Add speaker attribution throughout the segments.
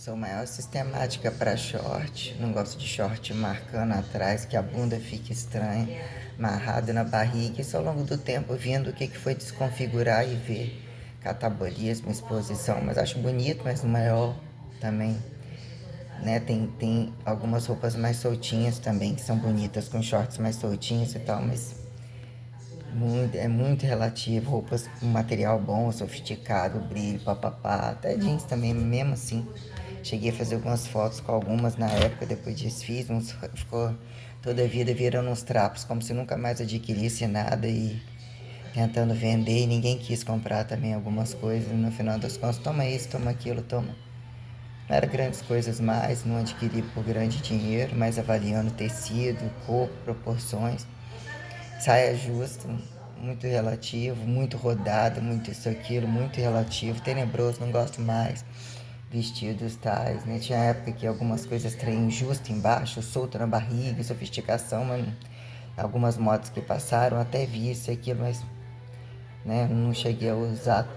Speaker 1: Sou maior sistemática para short. Não gosto de short marcando atrás, que a bunda fica estranha, amarrada na barriga. Isso ao longo do tempo, vendo o que foi desconfigurar e ver catabolismo, exposição. Mas acho bonito, mas no maior também. Né? Tem algumas roupas mais soltinhas também, que são bonitas, com shorts mais soltinhos e tal, mas é muito relativo. Roupas com material bom, sofisticado, brilho, papapá. Até jeans também, mesmo assim. Cheguei a fazer algumas fotos com algumas na época, depois desfiz, uns ficou toda a vida virando uns trapos, como se nunca mais adquirisse nada e tentando vender e ninguém quis comprar também algumas coisas. No final das contas, toma isso, toma aquilo, toma. Não era grandes coisas mais, não adquiri por grande dinheiro, mas avaliando tecido, corpo, proporções. Saia justa, muito relativo, muito rodada, muito isso, aquilo, muito relativo, tenebroso, não gosto mais. Vestidos tais, né? Tinha época que algumas coisas traíam justo embaixo, solto na barriga, sofisticação, mas algumas modas que passaram, até vi isso e aquilo, mas né, não cheguei a usar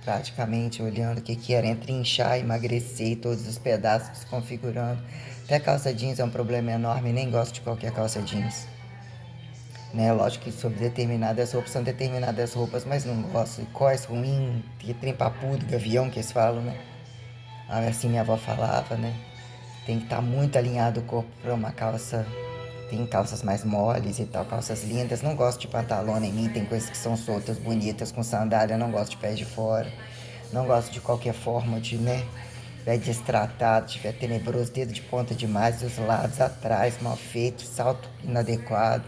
Speaker 1: praticamente, olhando o que era entre inchar, emagrecer e todos os pedaços desconfigurando. Até calça jeans é um problema enorme, nem gosto de qualquer calça jeans. Né? Lógico que sobre determinadas roupas são determinadas roupas, mas não gosto. Cós ruim, trem papudo, gavião que eles falam, né? Assim minha avó falava, né? Tem que estar muito alinhado o corpo para uma calça. Tem calças mais moles e tal, calças lindas. Não gosto de pantalona em mim, tem coisas que são soltas, bonitas, com sandália. Não gosto de pés de fora. Não gosto de qualquer forma de, né? Pé destratado, tiver tenebroso, dedo de ponta demais, dos lados, atrás, mal feito, salto inadequado.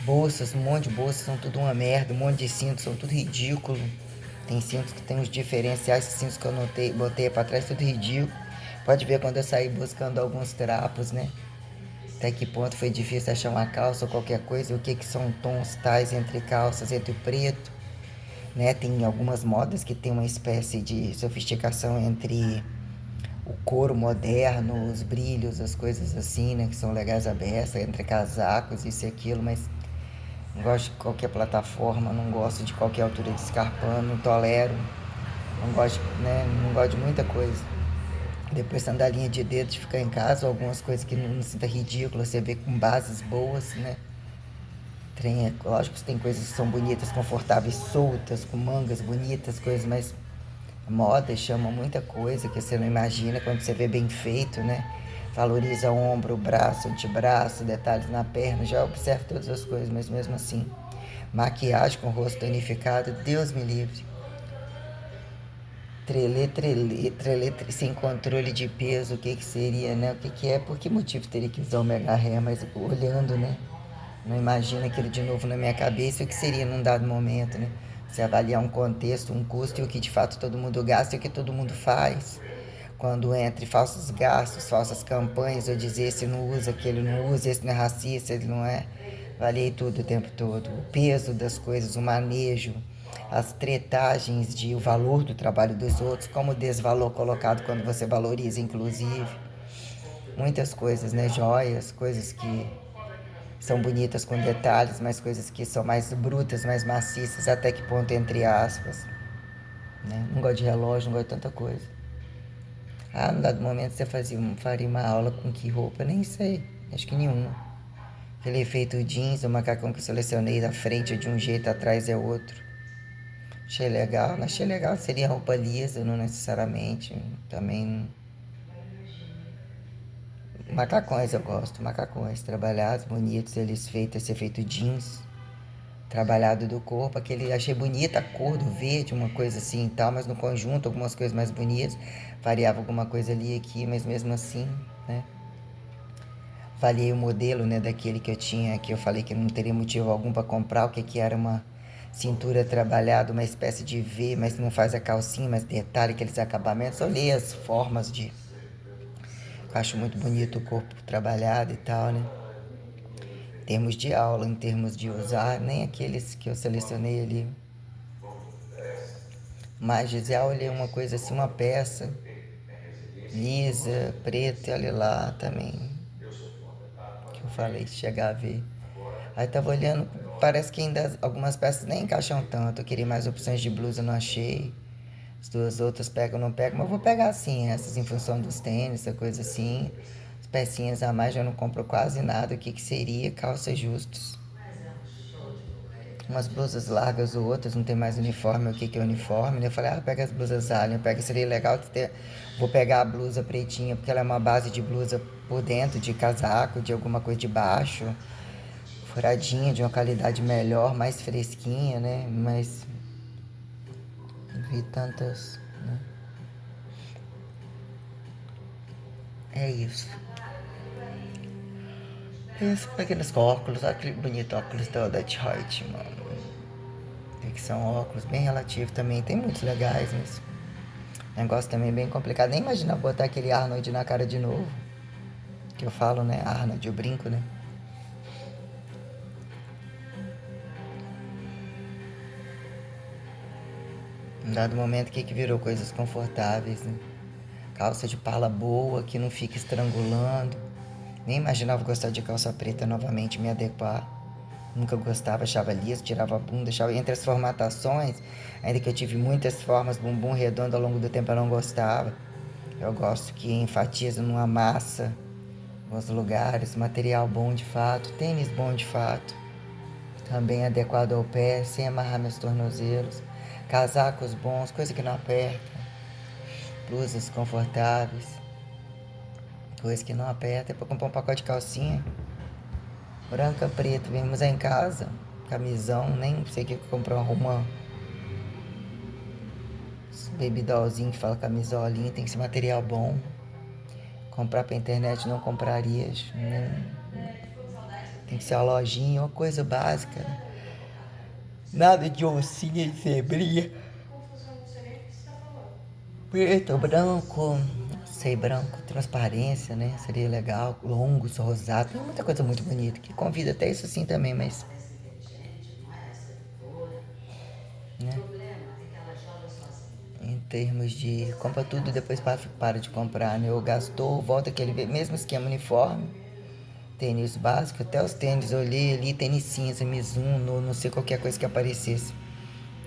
Speaker 1: Bolsas, um monte de bolsas são tudo uma merda, um monte de cintos são tudo ridículo. Tem cintos que tem os diferenciais, esses cintos que eu botei pra trás, tudo ridículo. Pode ver quando eu saí buscando alguns trapos, né? Até que ponto foi difícil achar uma calça ou qualquer coisa, o que são tons tais entre calças, entre o preto, né? Tem algumas modas que tem uma espécie de sofisticação entre o couro moderno, os brilhos, as coisas assim, né? Que são legais a beça, entre casacos, isso e aquilo, mas não gosto de qualquer plataforma, não gosto de qualquer altura de escarpão, não tolero, não gosto, né? Não gosto de muita coisa. Depois sandalinha de dedo de ficar em casa, algumas coisas que não sinta ridícula, você vê com bases boas, né? Lógico que tem coisas que são bonitas, confortáveis, soltas, com mangas bonitas, coisas, mas a moda chama muita coisa que você não imagina quando você vê bem feito, né? Valoriza ombro, braço, antebraço, detalhes na perna, já observa todas as coisas, mas mesmo assim, maquiagem com o rosto danificado, Deus me livre. Trelê, sem controle de peso, o que seria, né? O que é, por que motivo teria que usar o mega hair, mas olhando, né? Não imagino aquilo de novo na minha cabeça, o que seria num dado momento, né? Você avaliar um contexto, um custo e o que de fato todo mundo gasta e o que todo mundo faz. Quando entre falsos gastos, falsas campanhas, eu dizer esse não usa, aquele não usa, esse não é racista, ele não é. Avaliei tudo o tempo todo. O peso das coisas, o manejo, as tretagens de o valor do trabalho dos outros, como o desvalor colocado quando você valoriza, inclusive. Muitas coisas, né? Joias, coisas que são bonitas com detalhes, mas coisas que são mais brutas, mais maciças, até que ponto, entre aspas. Né? Não gosto de relógio, não gosto de tanta coisa. Ah, no dado momento você faria uma aula com que roupa? Nem sei, acho que nenhuma. Aquele efeito jeans, o macacão que eu selecionei da frente é de um jeito, atrás é outro. Achei legal, não achei legal, seria roupa lisa, não necessariamente. Também. Macacões eu gosto, macacões trabalhados, bonitos, eles feitos, esse efeito jeans. Trabalhado do corpo, aquele achei bonita a cor do verde, uma coisa assim e tal, mas no conjunto algumas coisas mais bonitas, variava alguma coisa ali e aqui, mas mesmo assim, né? Avaliei o modelo, né, daquele que eu tinha, que eu falei que não teria motivo algum para comprar, o que era uma cintura trabalhada, uma espécie de V, mas não faz a calcinha, mas detalhe aqueles acabamentos. Olhei as formas de, eu acho muito bonito o corpo trabalhado e tal, né? Em termos de aula, em termos de usar, nem aqueles que eu selecionei ali. Mas Gisele, olhei uma coisa assim, uma peça lisa, preta, olha lá também, que eu falei, chegar a ver. Aí tava olhando, parece que ainda algumas peças nem encaixam tanto, eu queria mais opções de blusa, não achei. As duas outras pegam ou não pegam, mas eu vou pegar sim, essas em função dos tênis, essa coisa assim. As pecinhas a mais já não compro quase nada. O que que seria? Calças justas. Umas blusas largas ou outras, não tem mais uniforme. O que que é uniforme? Eu falei, pega as blusas alien. Pega, seria legal ter. Vou pegar a blusa pretinha, porque ela é uma base de blusa por dentro, de casaco, de alguma coisa de baixo. Furadinha, de uma qualidade melhor, mais fresquinha, né? Mas vi tantas, né? É isso. Pensa aqueles óculos, olha aquele bonito óculos da Detroit, mano. Tem que são óculos bem relativos também. Tem muitos legais, mas negócio também bem complicado. Nem imagina botar aquele Arnold na cara de novo. Que eu falo, né? Arnold, eu brinco, né? Em dado momento, o que que virou coisas confortáveis, né? Calça de pala boa, que não fica estrangulando. Nem imaginava gostar de calça preta novamente, me adequar. Nunca gostava, achava liso, tirava a bunda, achava... Entre as formatações, ainda que eu tive muitas formas, bumbum redondo ao longo do tempo, eu não gostava. Eu gosto que enfatiza numa massa, nos lugares, material bom de fato, tênis bom de fato, também adequado ao pé, sem amarrar meus tornozelos, casacos bons, coisa que não aperta, blusas confortáveis, coisa que não aperta. Depois comprar um pacote de calcinha, branca, preta, vem usar em casa, camisão, nem sei o que comprar uma baby dollzinho que fala camisolinha, tem que ser material bom. Comprar pra internet não compraria, tem que ser uma lojinha, uma coisa básica, né? Nada de oncinha e zebrinha. Preto, branco, sei, branco, transparência, né? Seria legal, longo, rosado, tem muita coisa muito bonita que convida até isso assim também, mas, né? Em termos de compra tudo e depois para de comprar, né? Ou gastou, volta aquele mesmo esquema uniforme, tênis básico, até os tênis, eu olhei ali, tênis cinza, Mizuno, não sei qualquer coisa que aparecesse.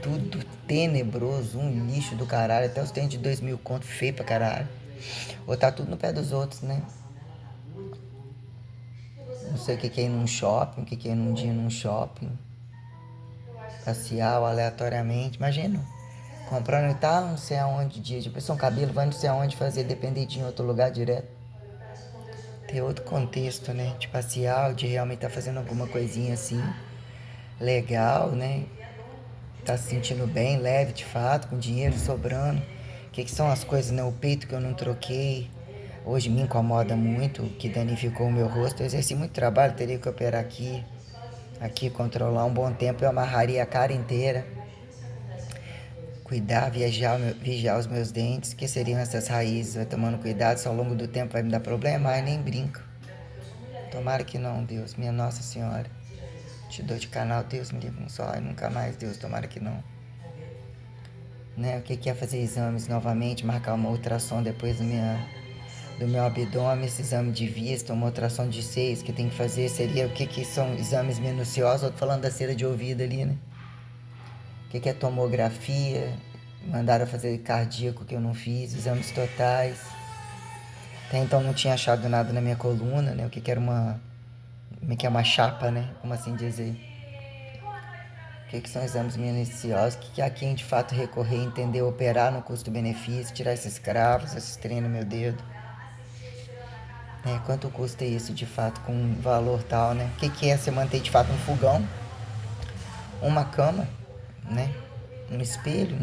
Speaker 1: Tudo tenebroso, um lixo do caralho, até os tênis de 2.000 conto, feio pra caralho. Ou tá tudo no pé dos outros, né? Não sei o que é ir num shopping, o que é ir num dia num shopping. Passear aleatoriamente, imagina. Comprando e tal, não sei aonde, dia de pessoa, um cabelo, vai não sei aonde fazer, depender de em outro lugar direto. Ter outro contexto, né? De passear, de realmente estar fazendo alguma coisinha assim, legal, né? Tá se sentindo bem, leve de fato, com dinheiro sobrando. O que são as coisas, né? O peito que eu não troquei. Hoje me incomoda muito, que danificou o meu rosto. Eu exerci muito trabalho, teria que operar aqui. Aqui, controlar um bom tempo, eu amarraria a cara inteira. Cuidar, vigiar os meus dentes, que seriam essas raízes. Vai tomando cuidado, se ao longo do tempo vai me dar problema, ai nem brinco. Tomara que não, Deus, minha Nossa Senhora. Te dou de canal, Deus me livre um só, ai nunca mais, Deus, tomara que não. Né? O que é fazer exames novamente, marcar uma ultrassom depois do meu abdômen, esse exame de vista, uma ultrassom de seios que tem que fazer, seria o que são exames minuciosos, eu tô falando da cera de ouvido ali, né? O que é tomografia, mandaram fazer cardíaco que eu não fiz, exames totais. Até então não tinha achado nada na minha coluna, né? O que era uma chapa, né? Como assim dizer? O que são exames minuciosos? O que é a quem de fato recorrer, entender, operar no custo-benefício, tirar esses cravos, esses treinos no meu dedo. Quanto custa isso de fato com um valor tal, né? O que é você manter de fato um fogão, uma cama, né? Um espelho.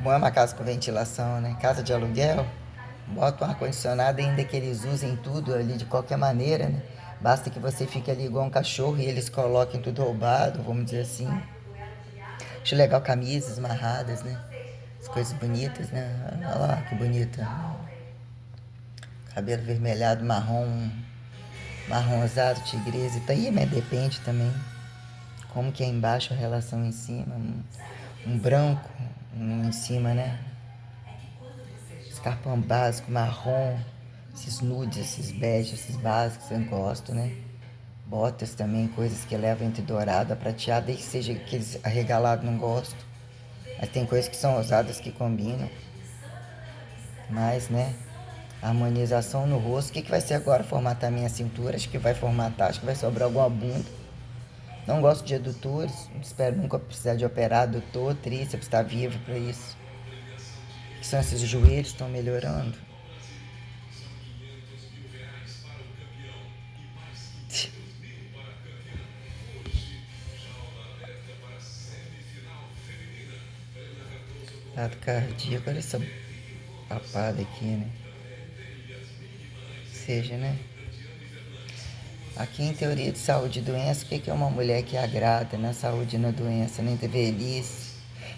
Speaker 1: Bom é uma casa com ventilação, né? Casa de aluguel, bota um ar-condicionado, ainda que eles usem tudo ali de qualquer maneira, né? Basta que você fique ali igual um cachorro e eles coloquem tudo roubado, vamos dizer assim. Acho legal camisas amarradas, né? As coisas bonitas, né? Olha lá que bonita. Cabelo vermelhado, marrom rosado, tigresa. Tá aí, mas depende também. Como que é embaixo a relação em cima. Um branco em cima, né? Escarpão básico, marrom. Esses nudes, esses beges, esses básicos, eu gosto, né? Botas também, coisas que levam entre dourado a prateado, desde que seja aqueles arregalados, não gosto. Mas tem coisas que são usadas que combinam. Mas, né? Harmonização no rosto. O que vai ser agora? Formatar minha cintura? Acho que vai formatar. Acho que vai sobrar alguma bunda. Não gosto de adutores. Espero nunca precisar de operar adutor, tríceps. Tá vivo pra isso. Que são esses joelhos que estão melhorando. Lado cardíaco. Olha essa papada aqui, né? Seja, né? Aqui em teoria de saúde e doença, o que é uma mulher que agrada na saúde e na doença, nem ter velhice,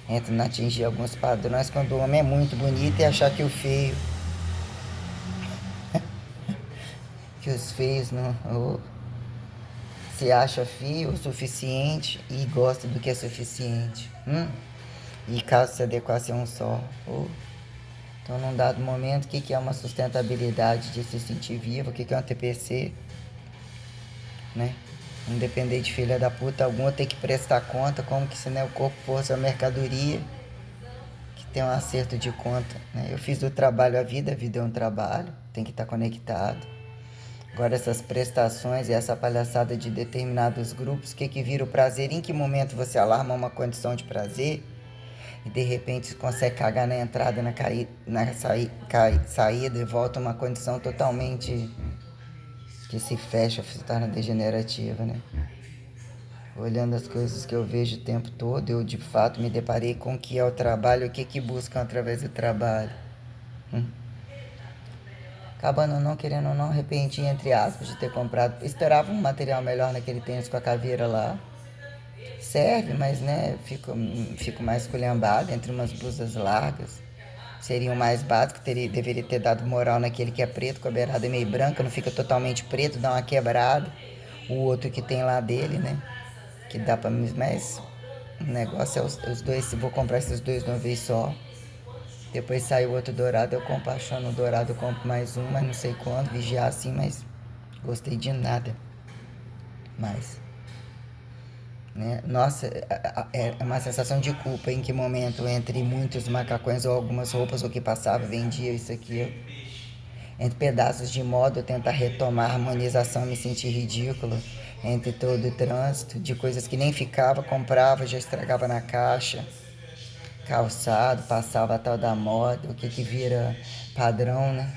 Speaker 1: entra em atingir alguns padrões quando o homem é muito bonito e achar que o feio, que os feios não se acha feio o suficiente e gosta do que é suficiente. E caso se adequar a ser um só. Então, num dado momento, o que é uma sustentabilidade de se sentir vivo? O que é um TPC? Né? Não depender de filha da puta alguma, ter que prestar conta, como que se né, o corpo fosse uma mercadoria que tem um acerto de conta. Né? Eu fiz do trabalho a vida é um trabalho, tem que estar conectado. Agora essas prestações e essa palhaçada de determinados grupos, o que vira o prazer? Em que momento você alarma uma condição de prazer e de repente você consegue cagar na entrada, na saída e volta uma condição totalmente que se fecha, se torna degenerativa, né? Olhando as coisas que eu vejo o tempo todo, eu de fato me deparei com o que é o trabalho, o que buscam através do trabalho. Acabando não, querendo ou não, arrependi, entre aspas, de ter comprado. Esperava um material melhor naquele tênis com a caveira lá. Serve, mas né, fico mais esculhambado entre umas blusas largas. Seria o mais básico, deveria ter dado moral naquele que é preto, com a beirada meio branca, não fica totalmente preto, dá uma quebrada. O outro que tem lá dele, né? Que dá pra mim, mas o negócio é os dois, se vou comprar esses dois de uma vez só. Depois sai o outro dourado, eu compro achando o dourado, eu compro mais um, mas não sei quando, vigiar assim, mas gostei de nada. Mais. Né? Nossa, é uma sensação de culpa em que momento entre muitos macacões ou algumas roupas o que passava, vendia isso aqui. Entre pedaços de moda eu tentar retomar a harmonização, me sentir ridículo. Entre todo o trânsito, de coisas que nem ficava, comprava, já estragava na caixa. Calçado, passava a tal da moda, o que vira padrão, né?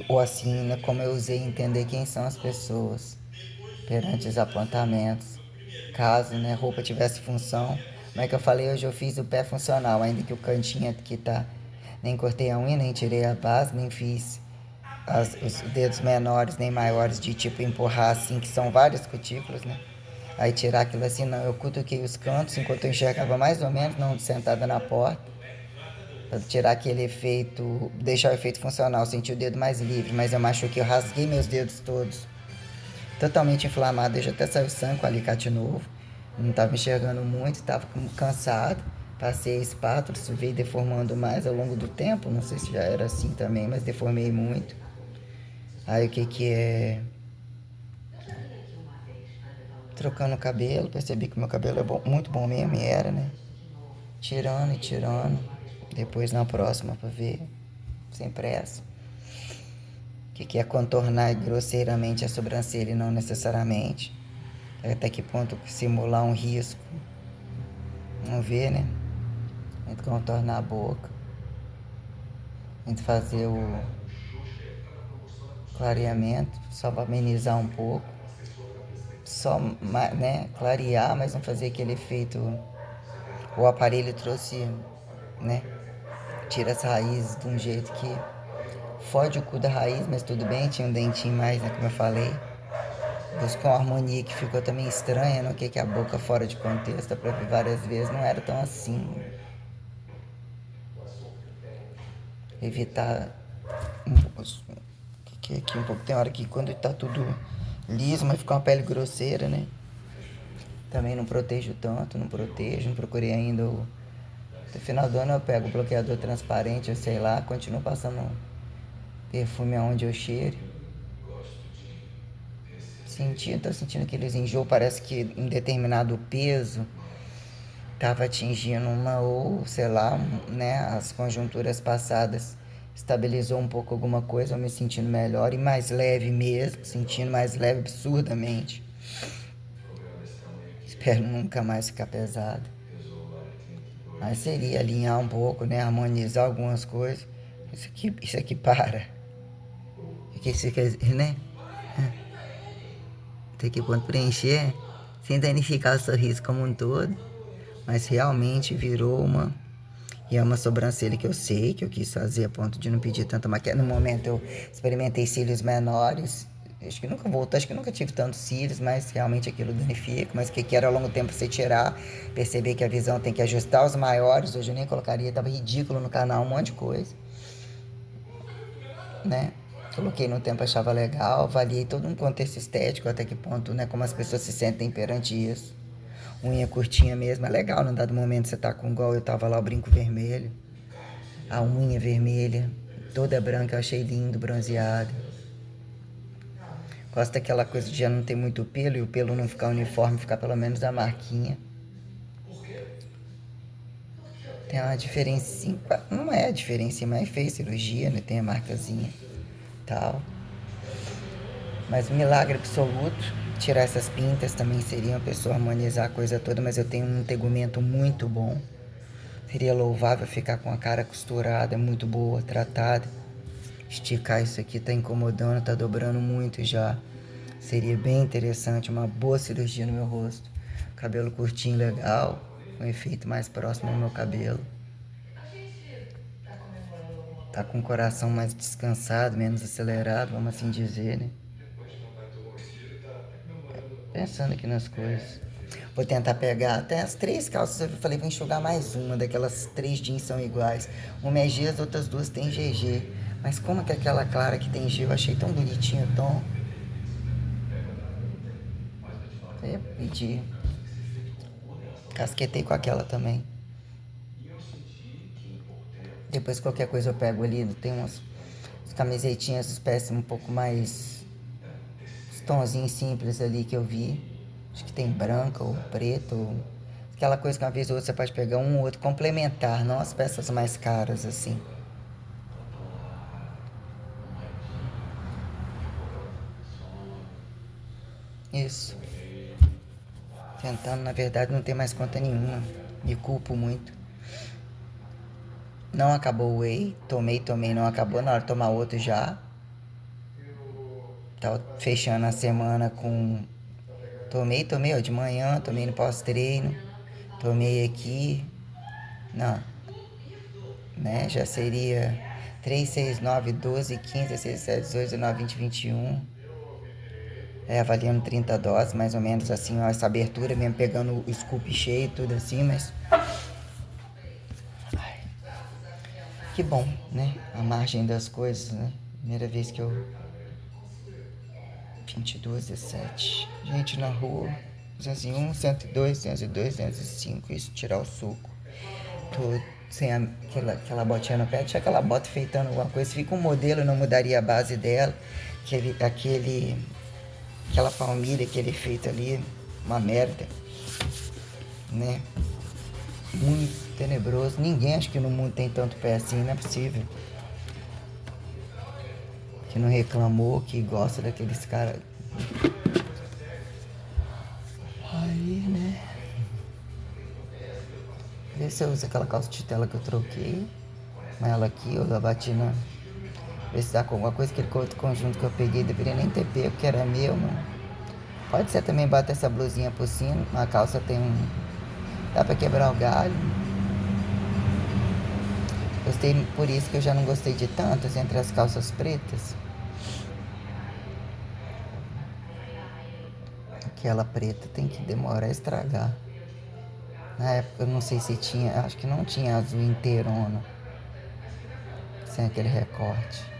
Speaker 1: Ou assim, né? Como eu usei entender quem são as pessoas perante os apontamentos. Caso, né, roupa tivesse função. Como é que eu falei hoje? Eu fiz o pé funcional, ainda que o cantinho aqui tá. Nem cortei a unha, nem tirei a base, nem fiz os dedos menores nem maiores de tipo empurrar assim, que são várias cutículas, né? Aí tirar aquilo assim, não. Eu cutuquei os cantos enquanto eu enxergava mais ou menos, não sentada na porta. Pra tirar aquele efeito, deixar o efeito funcional, sentir o dedo mais livre, mas eu machuquei, eu rasguei meus dedos todos. Totalmente inflamado, já até saiu sangue com alicate novo. Não estava enxergando muito, estava cansado. Passei a espátula, isso veio deformando mais ao longo do tempo. Não sei se já era assim também, mas deformei muito. Aí o que é? Trocando o cabelo, percebi que meu cabelo é bom, muito bom mesmo, e era, né? Tirando e tirando. Depois na próxima pra ver, sem pressa. O que é contornar grosseiramente a sobrancelha e não necessariamente. Até que ponto simular um risco. Vamos ver, né? Entre contornar a boca. Entre fazer o clareamento, só para amenizar um pouco. Só, né? Clarear, mas não fazer aquele efeito. O aparelho trouxe, né? Tira as raízes de um jeito que fode o cu da raiz, mas tudo bem, tinha um dentinho mais, né? Como eu falei. Buscou uma harmonia que ficou também estranha, no que a boca fora de contexto, pra ver várias vezes, não era tão assim. Evitar que aqui um pouco tem hora que quando tá tudo liso, mas fica uma pele grosseira, né? Também não protejo tanto, não procurei ainda no final do ano eu pego o bloqueador transparente, eu sei lá, continuo passando perfume aonde eu cheiro. Tô sentindo aqueles enjoos, parece que um determinado peso estava atingindo uma ou, sei lá, né, as conjunturas passadas estabilizou um pouco alguma coisa, eu me sentindo melhor e mais leve mesmo, sentindo mais leve absurdamente. Espero nunca mais ficar pesado. Mas seria alinhar um pouco, né, harmonizar algumas coisas. Isso aqui para. Isso aqui, né? Isso aqui pode preencher sem danificar o sorriso como um todo, mas realmente virou uma. E é uma sobrancelha que eu sei que eu quis fazer a ponto de não pedir tanta maquiagem. No momento eu experimentei cílios menores. Acho que nunca voltou, acho que nunca tive tantos cílios, mas realmente aquilo danifica. Mas que quero ao longo do tempo você tirar, perceber que a visão tem que ajustar os maiores. Hoje eu nem colocaria, tava ridículo no canal, um monte de coisa, né? Coloquei no tempo, achava legal, avaliei todo um contexto estético, até que ponto, né, como as pessoas se sentem perante isso. Unha curtinha mesmo, é legal, num dado momento você tá com igual eu tava lá, o brinco vermelho, a unha vermelha, toda branca, eu achei lindo, bronzeado. Gosto daquela coisa de já não ter muito pelo e o pelo não ficar uniforme, ficar pelo menos a marquinha. Tem uma diferença, não é a diferença, mas fez cirurgia, né? Tem a marcazinha e tal. Mas um milagre absoluto. Tirar essas pintas também seria uma pessoa harmonizar a coisa toda, mas eu tenho um tegumento muito bom. Seria louvável ficar com a cara costurada, muito boa, tratada. Esticar isso aqui tá incomodando, tá dobrando muito já. Seria bem interessante, uma boa cirurgia no meu rosto. Cabelo curtinho, legal, um efeito mais próximo ao meu cabelo. Tá com o coração mais descansado, menos acelerado, vamos assim dizer, né? Pensando aqui nas coisas. Vou tentar pegar até as 3 calças. Eu falei, vou enxugar mais uma. Daquelas 3 jeans são iguais. Uma é G, as outras 2 tem GG. Mas como que aquela clara que tem G, eu achei tão bonitinho o tom. Eu ia pedir. Casquetei com aquela também. Depois qualquer coisa eu pego ali. Tem umas camisetinhas, espécie um pouco mais... Os tonzinhos simples ali que eu vi. Acho que tem branca ou preto. Ou... Aquela coisa que uma vez ou outra você pode pegar um ou outro complementar. Não as peças mais caras assim. Isso. Tentando, na verdade, não ter mais conta nenhuma. Me culpo muito. Não acabou o whey. Tomei, não acabou. Na hora de tomar outro já. Tava fechando a semana com... Tomei, ó, de manhã. Tomei no pós-treino. Tomei aqui. Não. Né? Já seria 3, 6, 9, 12, 15, 16, 17, 18, 19, 20, 21. Avaliando 30 doses, mais ou menos assim, ó, essa abertura mesmo, pegando o scoop cheio, tudo assim, mas... Ai, que bom, né? A margem das coisas, né? Primeira vez que eu... 22, 17. Gente na rua. 201, 102, 202, 205. Isso, tirar o suco. Tô sem aquela botinha no pé. Tinha aquela bota feitando alguma coisa. Se fica um modelo, não mudaria a base dela. Aquela palmilha, aquele efeito ali, uma merda, né? Muito tenebroso. Ninguém acho que no mundo tem tanto pé assim, não é possível. Que não reclamou, que gosta daqueles caras. Aí, né? Vê se eu uso aquela calça de tela que eu troquei. Mas ela aqui, eu bati na... Vê se dá com alguma coisa, aquele outro conjunto que eu peguei, deveria nem ter pego, que era meu, mano. Pode ser também bater essa blusinha por cima. A calça tem um... Dá pra quebrar o galho. Gostei, por isso que eu já não gostei de tantas entre as calças pretas. Aquela preta tem que demorar a estragar. Na época eu não sei se tinha, acho que não tinha azul inteirona. Sem aquele recorte.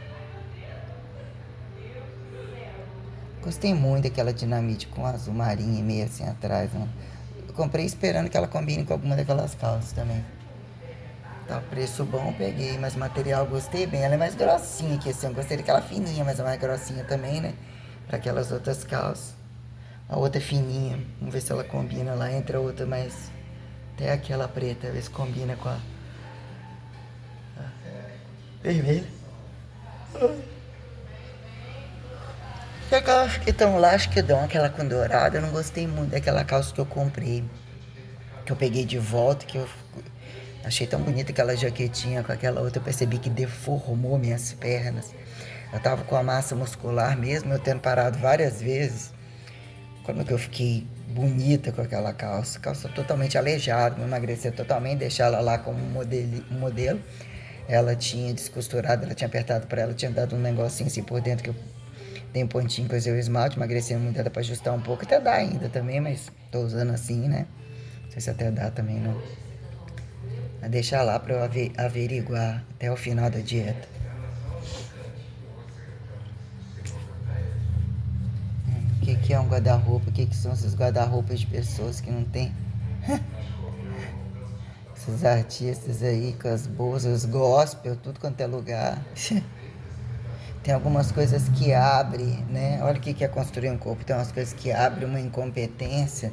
Speaker 1: Gostei muito daquela dinamite com azul marinho e meio assim atrás. Né? Eu comprei esperando que ela combine com alguma daquelas calças também. Tá, preço bom, peguei, mas material gostei bem. Ela é mais grossinha que assim, eu gostei daquela fininha, mas é mais grossinha também, né? Pra aquelas outras calças. A outra fininha. Vamos ver se ela combina lá. Entra a outra mais... Até aquela preta. Ver se combina com a vermelha. E aquelas que estão lá, acho que dão aquela com dourada. Eu não gostei muito daquela calça que eu comprei. Que eu peguei de volta. Que eu achei tão bonita aquela jaquetinha com aquela outra. Eu percebi que deformou minhas pernas. Eu tava com a massa muscular mesmo, eu tendo parado várias vezes. Como que eu fiquei bonita com aquela calça. Calça totalmente aleijada, me emagrecer totalmente, deixar ela lá como um modelo. Ela tinha descosturado, ela tinha apertado para ela, tinha dado um negocinho assim por dentro que eu dei um pontinho, coisei o esmalte, emagrecendo muito, dá pra ajustar um pouco. Até dá ainda também, mas tô usando assim, né? Não sei se até dá também, não. Mas deixar lá pra eu averiguar até o final da dieta. O que é um guarda-roupa? O que são esses guarda-roupas de pessoas que não tem? Esses artistas aí com as bolsas gospel, tudo quanto é lugar. Tem algumas coisas que abrem, né? Olha o que é construir um corpo. Tem umas coisas que abrem uma incompetência.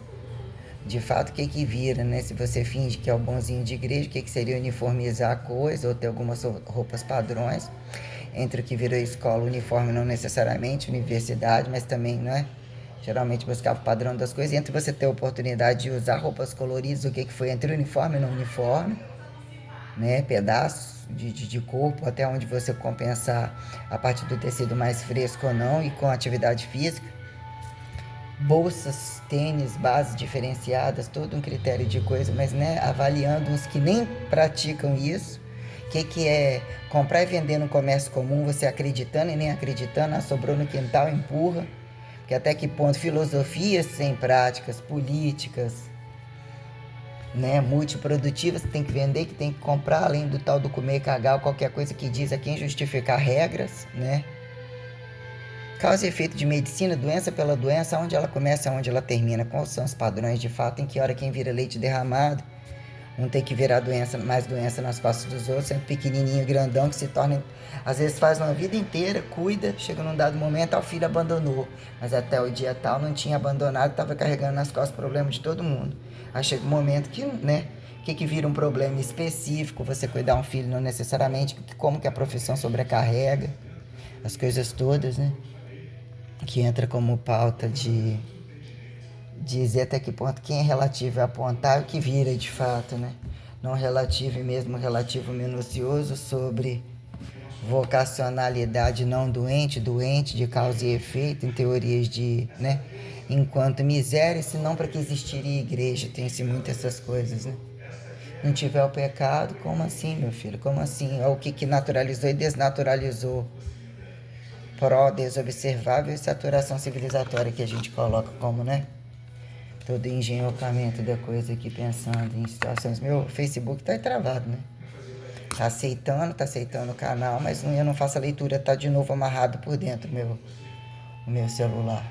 Speaker 1: De fato, o que vira, né? Se você finge que é o bonzinho de igreja, o que seria uniformizar a coisa ou ter algumas roupas padrões. Entre o que virou escola, uniforme não necessariamente, universidade, mas também, não é? Geralmente buscava o padrão das coisas. E entre você ter a oportunidade de usar roupas coloridas, o que foi entre uniforme e não uniforme, né? Pedaços de corpo, até onde você compensar a parte do tecido mais fresco ou não, e com atividade física. Bolsas, tênis, bases diferenciadas, todo um critério de coisa, mas né, avaliando os que nem praticam isso. O que é comprar e vender no comércio comum, você acreditando e nem acreditando, sobrou no quintal, empurra. Que até que ponto filosofias sem práticas, políticas, né, multiprodutivas, que tem que vender, que tem que comprar, além do tal do comer, cagar, qualquer coisa que diz a quem justificar regras, né? Causa e efeito de medicina, doença pela doença, onde ela começa, onde ela termina, quais são os padrões de fato, em que hora quem vira leite derramado, um tem que virar doença, mais doença nas costas dos outros, sendo pequenininho, grandão, que se torna, às vezes faz uma vida inteira, cuida, chega num dado momento, o filho abandonou, mas até o dia tal não tinha abandonado, estava carregando nas costas problemas de todo mundo. Aí chega um momento que, né, que vira um problema específico, você cuidar um filho não necessariamente, como que a profissão sobrecarrega, as coisas todas, né, que entra como pauta de dizer até que ponto quem é relativo é apontar o que vira de fato, né? Não relativo e mesmo relativo minucioso sobre vocacionalidade não doente, doente de causa e efeito em teorias de, né? Enquanto miséria, senão para que existiria igreja, tem-se muito essas coisas, né? Não tiver o pecado, como assim, meu filho? Como assim? É o que naturalizou e desnaturalizou. Desobservável e saturação civilizatória que a gente coloca como, né? Todo engenhocamento da coisa aqui pensando em situações. Meu Facebook tá travado, né? Tá aceitando o canal, mas eu não faço a leitura, tá de novo amarrado por dentro o meu celular.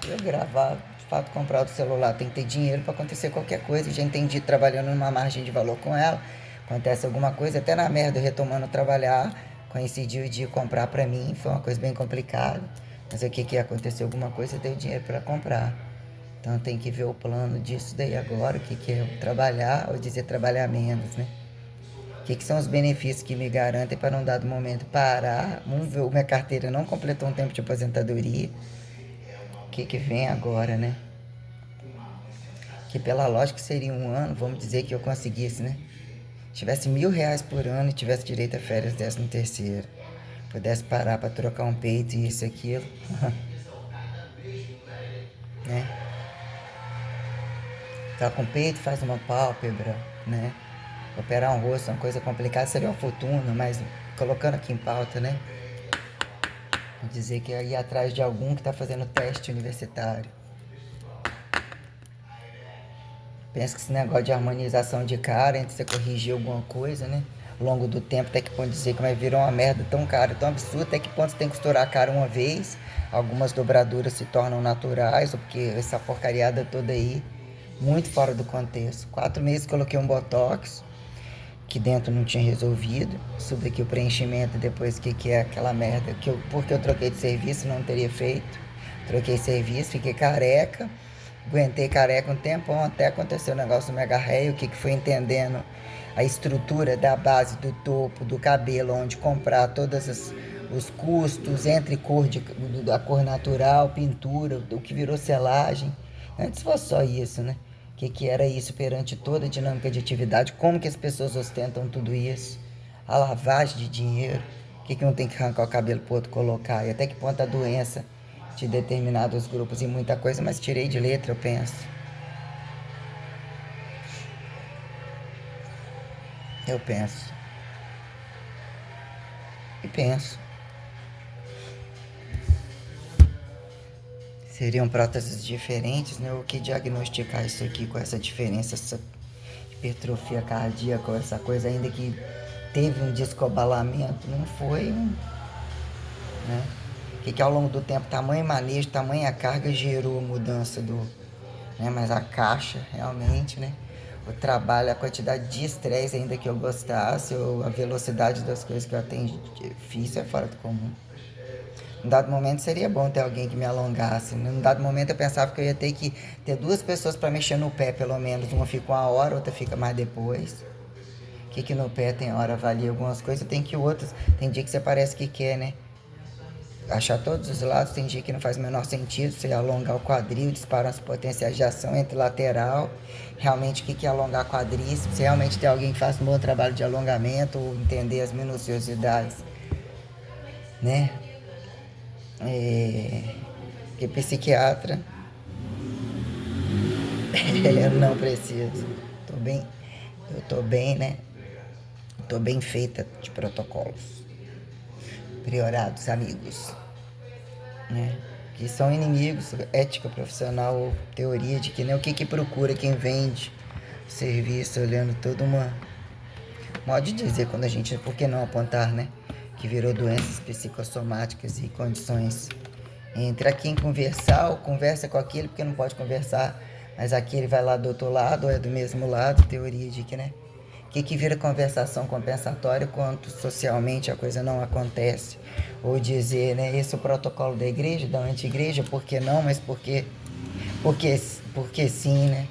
Speaker 1: Eu gravar, de fato, comprar outro celular, tem que ter dinheiro para acontecer qualquer coisa. Já entendi trabalhando numa margem de valor com ela. Acontece alguma coisa, até na merda, retomando trabalhar, coincidiu de comprar para mim, foi uma coisa bem complicada. Mas o que aconteceu? Alguma coisa, eu tenho dinheiro para comprar. Então tem que ver o plano disso daí agora, o que é trabalhar ou dizer trabalhar menos, né? O que são os benefícios que me garantem para num dado momento parar, minha carteira não completou um tempo de aposentadoria. O que vem agora, né? Que pela lógica seria um ano, vamos dizer que eu conseguisse, né? Tivesse R$ 1.000 por ano e tivesse direito a férias 13º. Pudesse parar para trocar um peito e isso e aquilo. Né? Tá com peito, faz uma pálpebra, né? Operar um rosto é uma coisa complicada, seria uma fortuna, mas colocando aqui em pauta, né? Vou dizer que é ir atrás de algum que tá fazendo teste universitário. Pensa que esse negócio de harmonização de cara, entre você corrigir alguma coisa, né? Ao longo do tempo, até que ponto dizer que vai virar uma merda tão cara, tão absurda, até que ponto você tem que costurar a cara uma vez, algumas dobraduras se tornam naturais, ou porque essa porcariada toda aí, muito fora do contexto. 4 meses coloquei um botox, que dentro não tinha resolvido. Isso daqui, o preenchimento, depois o que é aquela merda, porque eu troquei de serviço, não teria feito. Troquei serviço, fiquei careca, aguentei careca um tempão, até aconteceu o negócio do mega hair, o que foi entendendo a estrutura da base do topo, do cabelo, onde comprar os custos entre da cor natural, pintura, o que virou selagem. Antes fosse só isso, né? Que era isso perante toda a dinâmica de atividade, como que as pessoas ostentam tudo isso, a lavagem de dinheiro, que um tem que arrancar o cabelo pro outro colocar, e até que ponto a doença de determinados grupos e muita coisa, mas tirei de letra, eu penso. Eu penso. E penso. Seriam próteses diferentes, né? O que diagnosticar isso aqui com essa diferença, essa hipertrofia cardíaca, essa coisa ainda que teve um descobalamento, não foi um, né? Que ao longo do tempo, tamanho manejo, tamanha carga gerou mudança né? Mas a caixa, realmente, né? O trabalho, a quantidade de estresse ainda que eu gostasse, ou a velocidade das coisas que eu fiz é fora do comum. Num dado momento seria bom ter alguém que me alongasse. Num dado momento eu pensava que eu ia ter que ter duas pessoas para mexer no pé, pelo menos. Uma fica uma hora, outra fica mais depois. Que no pé tem hora avalia algumas coisas, tem que outras. Tem dia que você parece que quer, né? Achar todos os lados, tem dia que não faz o menor sentido. Você alongar o quadril, disparar as potenciais de ação entre lateral. Realmente, o que é alongar quadríceps? Se realmente tem alguém que faz um bom trabalho de alongamento, ou entender as minuciosidades, né? Que psiquiatra eu não preciso. Eu tô bem, né? Tô bem feita de protocolos. Priorados, amigos, né? Que são inimigos, ética profissional ou teoria de que nem o que procura quem vende serviço, olhando toda uma modo de dizer quando a gente, por que não apontar, né? Que virou doenças psicossomáticas e condições entre quem conversar ou conversa com aquele porque não pode conversar, mas aquele vai lá do outro lado ou é do mesmo lado, teoria de que, né? Que vira conversação compensatória quanto socialmente a coisa não acontece. Ou dizer, né, esse é o protocolo da igreja, da anti-igreja, por que não, mas porque sim, né?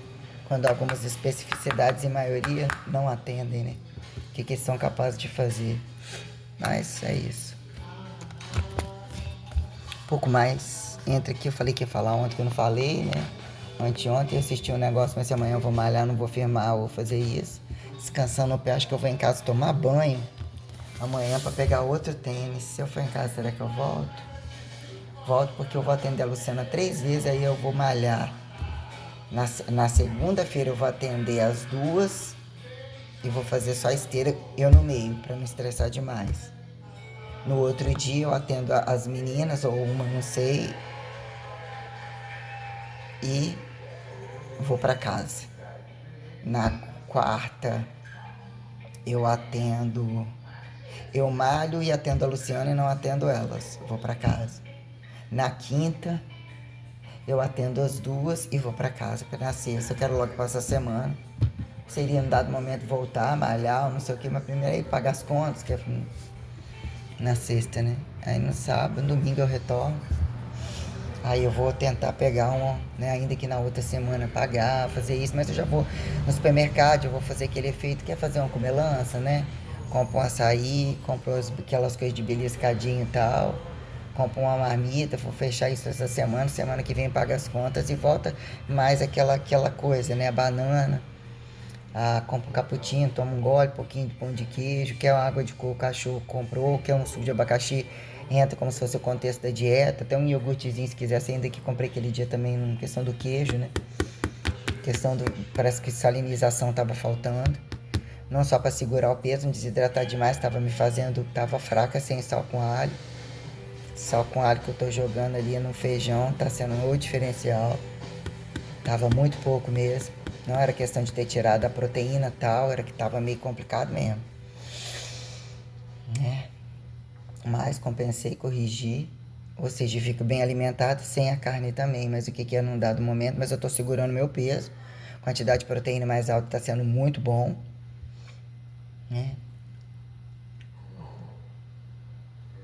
Speaker 1: Quando algumas especificidades e maioria não atendem, né? O que eles são capazes de fazer. Mas é isso. Um pouco mais. Entra aqui, eu falei que ia falar ontem que eu não falei, né? Anteontem eu assisti um negócio, mas se amanhã eu vou malhar, não vou firmar, vou fazer isso. Descansando o pé, acho que eu vou em casa tomar banho amanhã pra pegar outro tênis. Se eu for em casa, será que eu volto? Volto porque eu vou atender a Luciana 3 vezes, aí eu vou malhar. Na segunda-feira eu vou atender as duas e vou fazer só esteira, eu no meio, pra não estressar demais. No outro dia eu atendo as meninas, ou uma, não sei, e vou pra casa. Na quarta eu malho e atendo a Luciana e não atendo elas, vou pra casa. Na quinta eu atendo as duas e vou pra casa. Na sexta eu quero logo passar a semana. Seria em dado momento voltar, malhar, não sei o que, mas primeiro aí pagar as contas, que é na sexta, né? Aí no sábado, no domingo eu retorno. Aí eu vou tentar pegar né, ainda que na outra semana pagar, fazer isso, mas eu já vou no supermercado, eu vou fazer aquele efeito, quer fazer uma comelança, né? Compro um açaí, compro aquelas coisas de beliscadinho e tal, compro uma marmita, vou fechar isso essa semana que vem paga as contas e volta mais aquela coisa, né? A banana, compro um cappuccino, tomo um gole, um pouquinho de pão de queijo, quer uma água de coco, o cachorro comprou, quer um suco de abacaxi, entra como se fosse o contexto da dieta, até um iogurtezinho se quisesse, ainda que comprei aquele dia também, na questão do queijo, né? Parece que salinização tava faltando, não só para segurar o peso, não desidratar demais, tava fraca sem sal com alho que eu tô jogando ali no feijão, tá sendo o diferencial, tava muito pouco mesmo, não era questão de ter tirado a proteína tal, era que tava meio complicado mesmo, né? Mas compensei, corrigi, ou seja, fico bem alimentado sem a carne também, mas o que é num dado momento, mas eu tô segurando meu peso, quantidade de proteína mais alta tá sendo muito bom, né?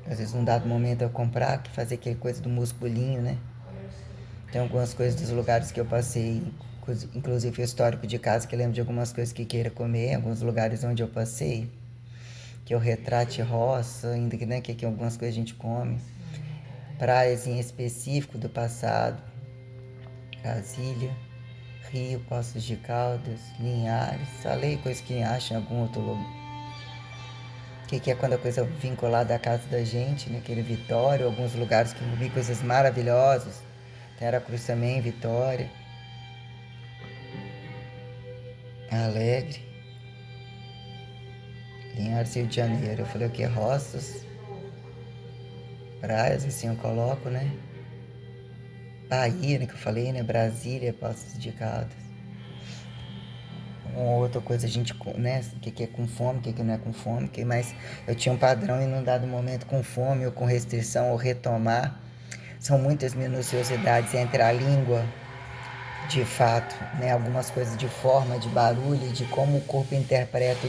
Speaker 1: Às vezes, num dado momento, eu comprar, fazer aquele coisa do musculinho, né? Tem algumas coisas dos lugares que eu passei, inclusive o histórico de casa, que eu lembro de algumas coisas que queira comer, alguns lugares onde eu passei, que eu retrate roça, ainda que, né, que algumas coisas a gente come. Praias em específico do passado, Brasília, Rio, Poços de Caldas, Linhares, falei coisas que acha em algum outro lugar. O que é quando a coisa vinculada à casa da gente, né? Aquele Vitória, alguns lugares que eu vi coisas maravilhosas. Tem Aracruz também, Vitória. Alegre. Linhares, Rio de Janeiro. Eu falei o que? Roças. Praias, assim eu coloco, né? Bahia, né? Que eu falei, né? Brasília, Poços de Caldas. Uma outra coisa a gente, né? O que é com fome, o que não é com fome. Mas eu tinha um padrão e num dado momento com fome ou com restrição ou retomar. São muitas minuciosidades entre a língua, de fato, né? Algumas coisas de forma, de barulho, de como o corpo interpreta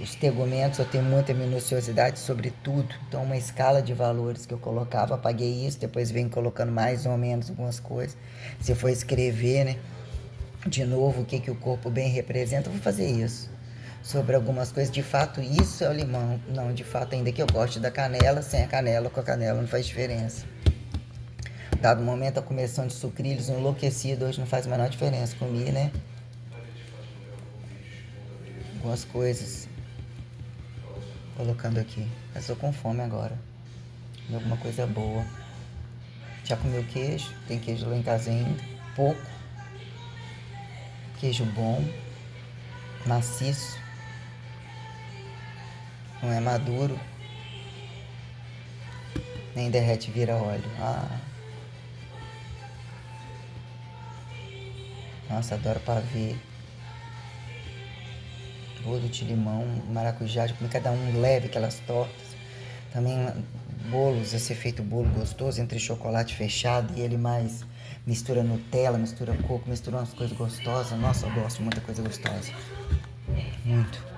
Speaker 1: os tegumentos. Eu tenho muita minuciosidade sobre tudo. Então, uma escala de valores que eu colocava, apaguei isso, depois venho colocando mais ou menos algumas coisas. Se for escrever, né? De novo, o que o corpo bem representa, eu vou fazer isso. Sobre algumas coisas, de fato, isso é o limão. Não, de fato, ainda que eu goste da canela, sem a canela, com a canela não faz diferença. Dado momento, a começão de sucrilhos enlouquecido, hoje não faz a menor diferença. Comi, né? Algumas coisas. Colocando aqui. Mas tô com fome agora. Comi alguma coisa boa. Já comeu queijo? Tem queijo lá em casa ainda. Pouco. Queijo bom. Maciço. Não é maduro. Nem derrete e vira óleo. Nossa, adoro pavê. Bolo de limão, maracujá, de comer cada um leve, aquelas tortas. Também bolos, esse efeito bolo gostoso entre chocolate fechado e ele mais mistura Nutella, mistura coco, mistura umas coisas gostosas. Nossa, eu gosto de muita coisa gostosa. Muito.